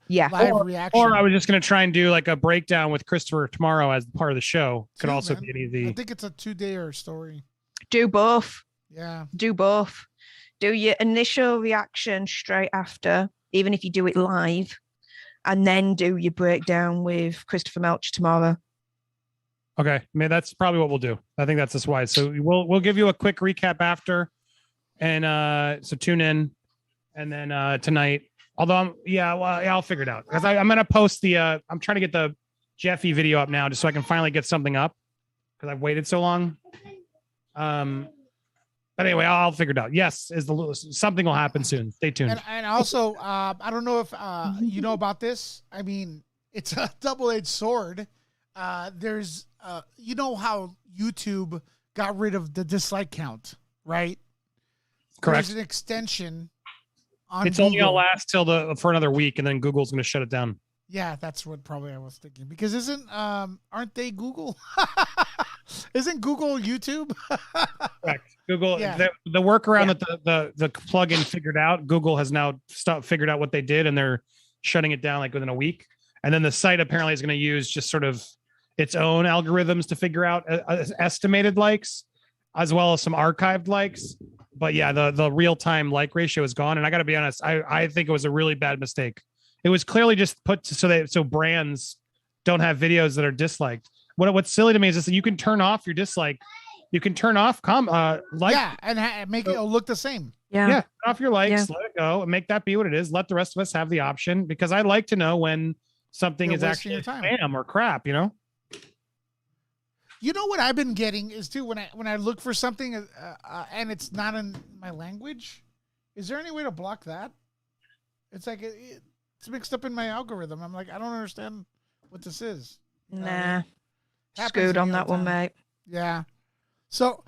reaction. Or I was just gonna try and do like a breakdown with Christopher tomorrow as part of the show. Could also be any of the. I think it's a 2-day story. Do both. Yeah. Do both. Do your initial reaction straight after, even if you do it live, and then do your breakdown with Christopher Melcher tomorrow. Okay, I mean that's probably what we'll do. I think that's just wise. So we'll give you a quick recap after, and so tune in, and then tonight. Although I'll figure it out because I'm gonna post the. I'm trying to get the Jeffy video up now just so I can finally get something up because I've waited so long. But anyway, I'll figure it out. Yes, something will happen soon. Stay tuned. And also, I don't know if you know about this. I mean, it's a double-edged sword. There's, you know how YouTube got rid of the dislike count, right? Correct. There's an extension on It's Google. only gonna last for another week, and then Google's gonna shut it down. Yeah, that's what probably I was thinking because aren't they Google? Isn't Google YouTube? Correct. Google, the workaround that the plugin figured out, Google has now figured out what they did, and they're shutting it down like within a week. And then the site apparently is going to use just sort of its own algorithms to figure out estimated likes, as well as some archived likes. But yeah, the real time like ratio is gone. And I got to be honest, I think it was a really bad mistake. It was clearly just put so brands don't have videos that are disliked. What's silly to me is just that you can turn off your dislike. You can turn off and make it look the same. Yeah. Turn off your likes, let it go, and make that be what it is. Let the rest of us have the option because I like to know when something is actually spam or crap. You know. You know what I've been getting is too when I look for something and it's not in my language. Is there any way to block that? It's like it's mixed up in my algorithm. I'm like I don't understand what this is. Nah. Screwed on that one, mate. Yeah. So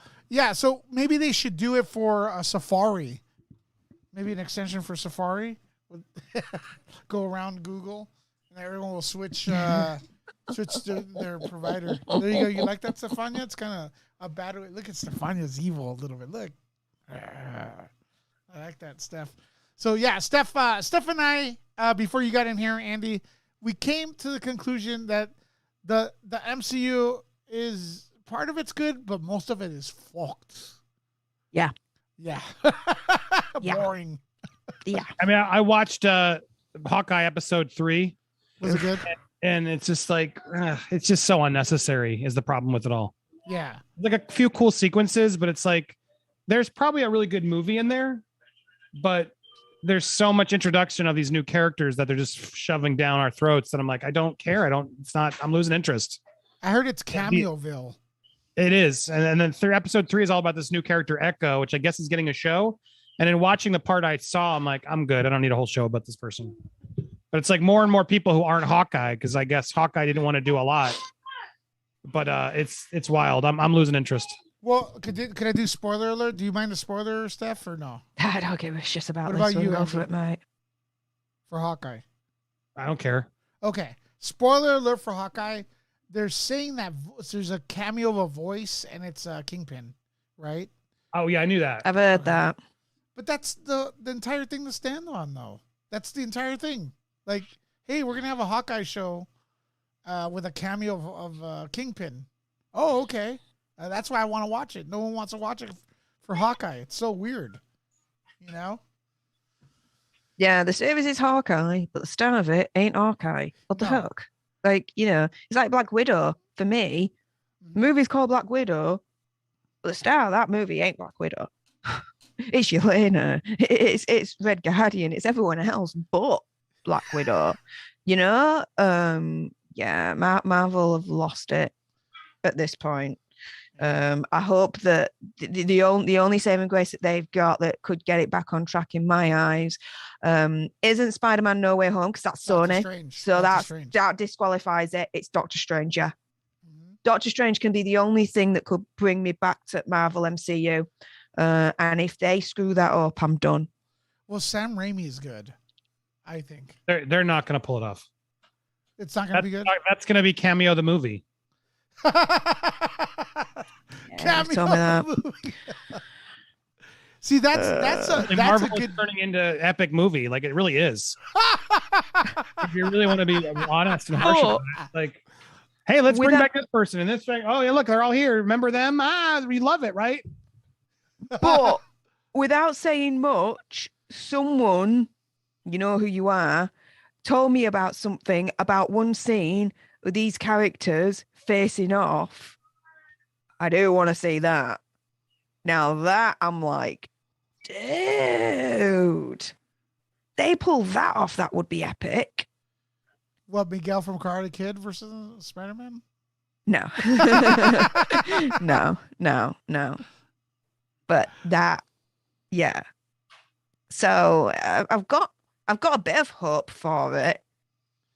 maybe they should do it for a Safari. Maybe an extension for Safari. Go around Google, and everyone will switch to their provider. There you go. You like that, Stefania? It's kind of a bad way. Look at Stefania's evil a little bit. Look. I like that, Steph. So yeah, Steph and I, before you got in here, Andy, we came to the conclusion that the MCU is part of it's good, but most of it is fucked. Yeah. Yeah. Boring. Yeah. I mean, I watched Hawkeye episode 3. Was it good? And it's just like, it's just so unnecessary is the problem with it all. Yeah. Like a few cool sequences, but it's like, there's probably a really good movie in there, but there's so much introduction of these new characters that they're just shoving down our throats that I'm like, I don't care. I'm losing interest. I heard it's Cameoville. It is. And then episode 3 is all about this new character, Echo, which I guess is getting a show. And in watching the part I saw, I'm like, I'm good. I don't need a whole show about this person. But it's like more and more people who aren't Hawkeye, because I guess Hawkeye didn't want to do a lot. But it's wild. I'm losing interest. Well, could I do spoiler alert? Do you mind a spoiler, Steph, or no? I don't give a shit about this. What about you? Go for it, mate. For Hawkeye. I don't care. Okay. Spoiler alert for Hawkeye. They're saying that there's a cameo of a voice, and it's Kingpin, right? Oh, yeah, I knew that. I've heard that. But that's the entire thing to stand on, though. That's the entire thing. Like, hey, we're going to have a Hawkeye show with a cameo of Kingpin. Oh, okay. That's why I want to watch it. No one wants to watch it for Hawkeye. It's so weird, you know? Yeah, the series is Hawkeye, but the star of it ain't Hawkeye. What the heck? Like, it's like Black Widow for me. The movie's called Black Widow, but the star of that movie ain't Black Widow. It's Yelena. It's Red Guardian. It's everyone else but Black Widow. Yeah, Marvel have lost it at this point. I hope that the only saving grace that they've got that could get it back on track in my eyes isn't Spider-Man No Way Home, because that's Sony. So that disqualifies it. It's Doctor Strange, yeah. Mm-hmm. Doctor Strange can be the only thing that could bring me back to Marvel MCU. And if they screw that up, I'm done. Well, Sam Raimi is good, I think. They're not going to pull it off. It's not going to be good? That's going to be Cameo the movie. Cameo movie. See, that's Marvel a good is turning into epic movie. Like, it really is. If you really want to be honest and harsh about it, like, hey, let's bring back this person and this thing. Oh yeah, look, they're all here. Remember them? We love it, right? But without saying much, someone, you know who you are, told me about something about one scene with these characters facing off. I do want to see that. Now that I'm like, dude, they pull that off, that would be epic. What, Miguel from Karate Kid versus Spider-Man? No. No. But that, yeah. So I've got a bit of hope for it.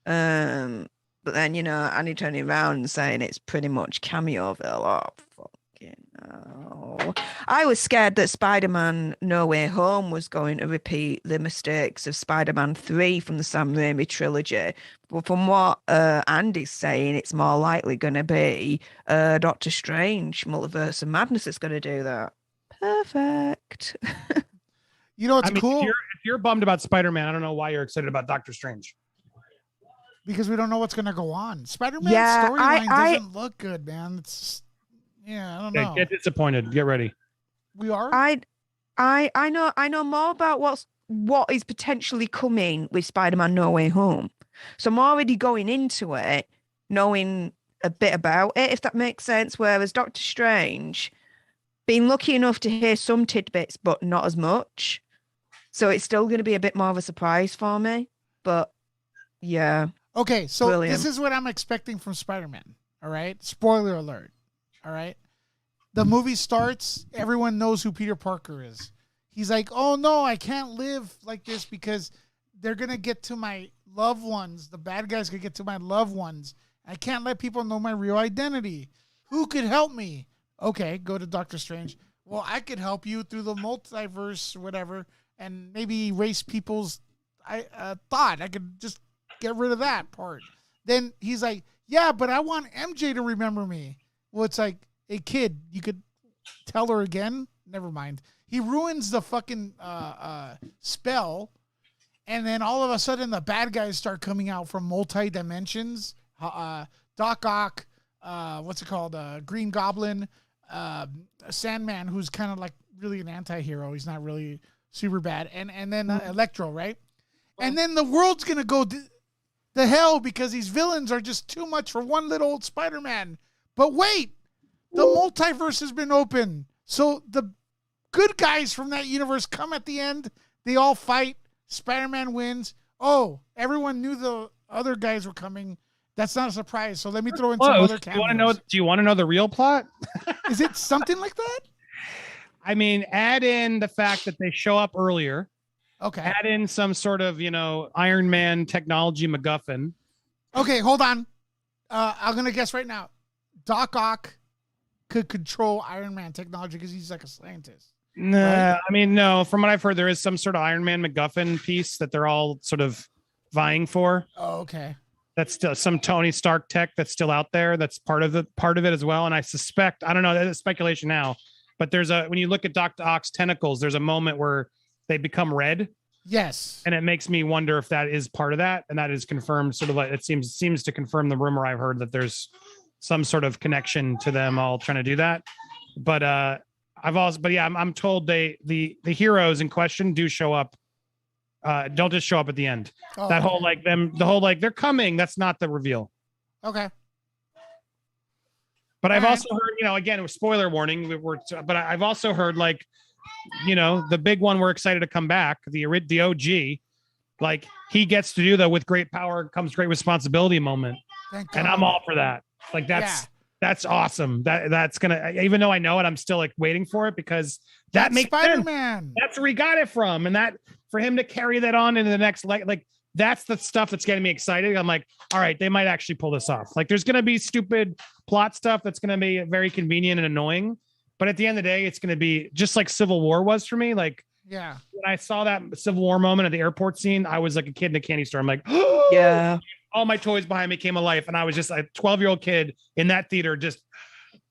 But then, Annie turning around and saying it's pretty much Cameoville. Oh, fucking hell. I was scared that Spider-Man No Way Home was going to repeat the mistakes of Spider-Man 3 from the Sam Raimi trilogy. But from what Andy's saying, it's more likely going to be Doctor Strange, Multiverse of Madness is going to do that. Perfect. You know what's cool? If you're bummed about Spider-Man, I don't know why you're excited about Doctor Strange. Because we don't know what's going to go on. Spider-Man's storyline doesn't look good, man. It's I don't know. Get disappointed. Get ready. We are. I know more about what is potentially coming with Spider-Man No Way Home. So I'm already going into it knowing a bit about it, if that makes sense. Whereas Doctor Strange, been lucky enough to hear some tidbits, but not as much. So it's still going to be a bit more of a surprise for me. But yeah. Okay, so brilliant. This is what I'm expecting from Spider-Man, all right? Spoiler alert, all right? The movie starts, everyone knows who Peter Parker is. He's like, oh, no, I can't live like this because they're going to get to my loved ones. The bad guys going to get to my loved ones. I can't let people know my real identity. Who could help me? Okay, go to Doctor Strange. Well, I could help you through the multiverse or whatever and maybe erase people's thought. I could just get rid of that part. Then he's like, yeah, but I want MJ to remember me. Well, it's like, hey, kid, you could tell her again? Never mind. He ruins the fucking spell, and then all of a sudden the bad guys start coming out from multi-dimensions. Doc Ock, what's it called? Green Goblin, Sandman, who's kind of like really an anti-hero. He's not really super bad. And then Electro, right? And then the world's going to go the hell because these villains are just too much for one little old Spider-Man. But wait, the multiverse has been opened. So the good guys from that universe come at the end. They all fight. Spider-Man wins. Oh, everyone knew the other guys were coming. That's not a surprise. So let me throw in some other cameos. Do you want to know the real plot? Is it something like that? I mean, add in the fact that they show up earlier. Okay. Add in some sort of, Iron Man technology MacGuffin. Okay, hold on. I'm going to guess right now. Doc Ock could control Iron Man technology because he's like a scientist. Nah, right? I mean, no. From what I've heard, there is some sort of Iron Man MacGuffin piece that they're all sort of vying for. Oh, okay. That's still some Tony Stark tech that's still out there. That's part of it as well. And I suspect, I don't know, that's speculation now, but when you look at Dr. Ock's tentacles, there's a moment where they become red. Yes. And it makes me wonder if that is part of that. And that is confirmed, sort of like it seems to confirm the rumor I've heard that there's some sort of connection to them all trying to do that. But I'm told the heroes in question do show up. Don't just show up at the end. Oh, that okay. whole they're coming. That's not the reveal. Okay. But I've also heard, again, it was spoiler warning. But I've also heard the big one we're excited to come back, the OG, like he gets to do the with great power comes great responsibility moment. Thank God. And I'm all for that. Like That's awesome. That's gonna, even though I know it, I'm still like waiting for it because that makes Spider-Man. sense. That's where he got it from, and that for him to carry that on into the next like that's the stuff that's getting me excited. I'm like, all right, they might actually pull this off. Like, there's gonna be stupid plot stuff that's gonna be very convenient and annoying, but at the end of the day, it's gonna be just like Civil War was for me. Like, yeah, when I saw that Civil War moment at the airport scene, I was like a kid in a candy store. I'm like, yeah. All my toys behind me came alive, and I was just a 12-year-old kid in that theater, just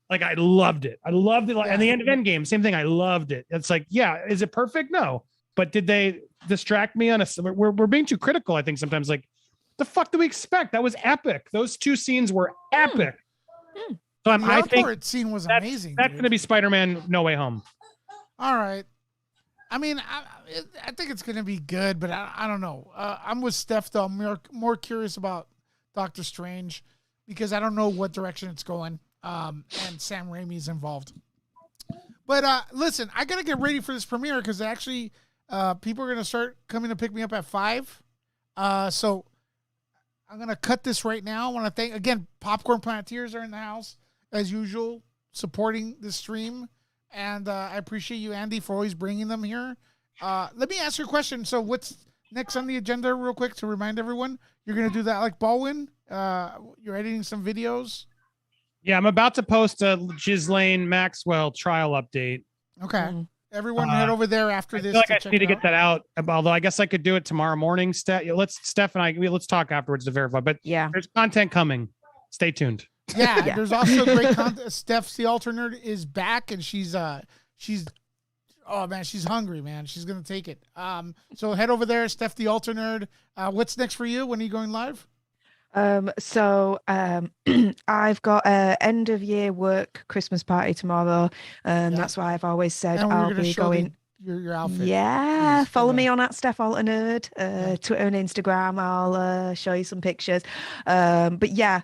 like I loved it. I loved it. And the end of Endgame, same thing. I loved it. It's like, yeah, is it perfect? No, but did they distract me on a? We're being too critical, I think sometimes. Like, the fuck do we expect? That was epic. Those two scenes were epic. So I think scene was amazing. That's going to be Spider-Man: No Way Home. All right. I mean, I think it's going to be good, but I don't know. I'm with Steph, though. I'm more curious about Doctor Strange because I don't know what direction it's going, and Sam Raimi's involved. But listen, I got to get ready for this premiere because actually people are going to start coming to pick me up at 5. So I'm going to cut this right now. I want to thank, again, Popcorn Planeteers are in the house, as usual, supporting the stream. And I appreciate you, Andy, for always bringing them here. Let me ask you a question. So what's next on the agenda real quick to remind everyone? You're going to do that like Baldwin? You're editing some videos? Yeah, I'm about to post a Ghislaine Maxwell trial update. Okay. Everyone head over there after this. I feel like I need to get that out. Although I guess I could do it tomorrow morning. Steph and I, let's talk afterwards to verify. But yeah, there's content coming. Stay tuned. Yeah, there's also great content. Steph, the alternate, is back, and she's oh man, she's hungry, man. She's gonna take it. So head over there, Steph, the alternate. What's next for you? When are you going live? So I've got a end of year work Christmas party tomorrow. That's why I've always said I'll be going. Your outfit. Yeah, follow me on at Steph Rd, Twitter and Instagram. I'll show you some pictures. But yeah,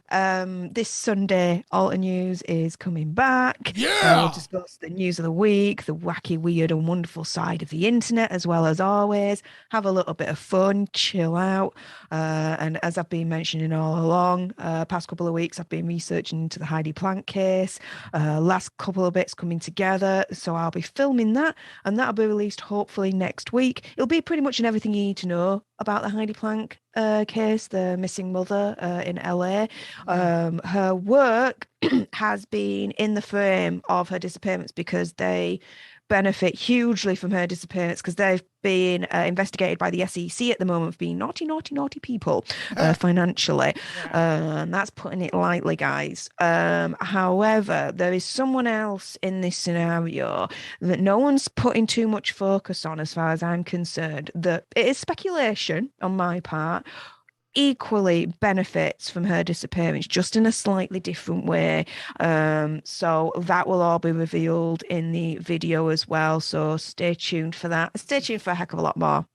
this Sunday, Alter News is coming back. Yeah, we'll discuss the news of the week, the wacky, weird, and wonderful side of the internet, as well as always. Have a little bit of fun, chill out. And as I've been mentioning all along, past couple of weeks, I've been researching into the Heidi Plank case. Last couple of bits coming together, so I'll be filming that, and that'll be released hopefully next week. It'll be pretty much in everything you need to know about the Heidi Plank case, the missing mother in LA. Her work has been in the frame of her disappearance because they benefit hugely from her disappearance because they've been investigated by the SEC at the moment for being naughty people financially. And that's putting it lightly, guys. However, there is someone else in this scenario that no one's putting too much focus on as far as I'm concerned, that it is speculation on my part, equally benefits from her disappearance, just in a slightly different way. So that will all be revealed in the video as well. So stay tuned for that. Stay tuned for a heck of a lot more.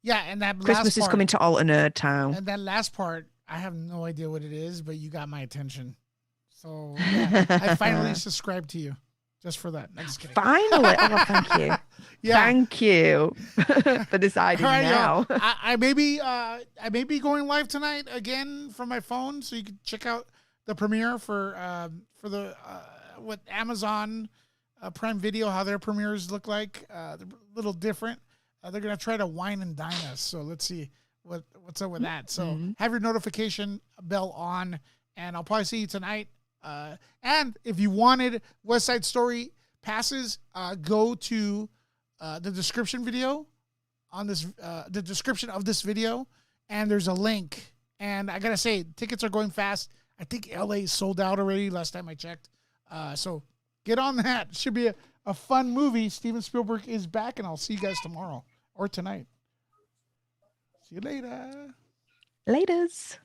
Yeah, and that Christmas is coming to Alter Nerd Town. And that last part, I have no idea what it is, but you got my attention. So yeah, I finally subscribed to you just for that. I'm just kidding. Finally, oh, thank you. Yeah. Thank you for deciding now. I may be going live tonight again from my phone, so you can check out the premiere for the what Amazon Prime Video, how their premieres look like. They're a little different. They're gonna try to wine and dine us. So let's see what's up with that. So have your notification bell on, and I'll probably see you tonight. And if you wanted West Side Story passes, go to the description video on this, the description of this video, and there's a link. And I gotta say, tickets are going fast. I think LA is sold out already. Last time I checked. So get on that. It should be a fun movie. Steven Spielberg is back, and I'll see you guys tomorrow or tonight. See you later. Laters.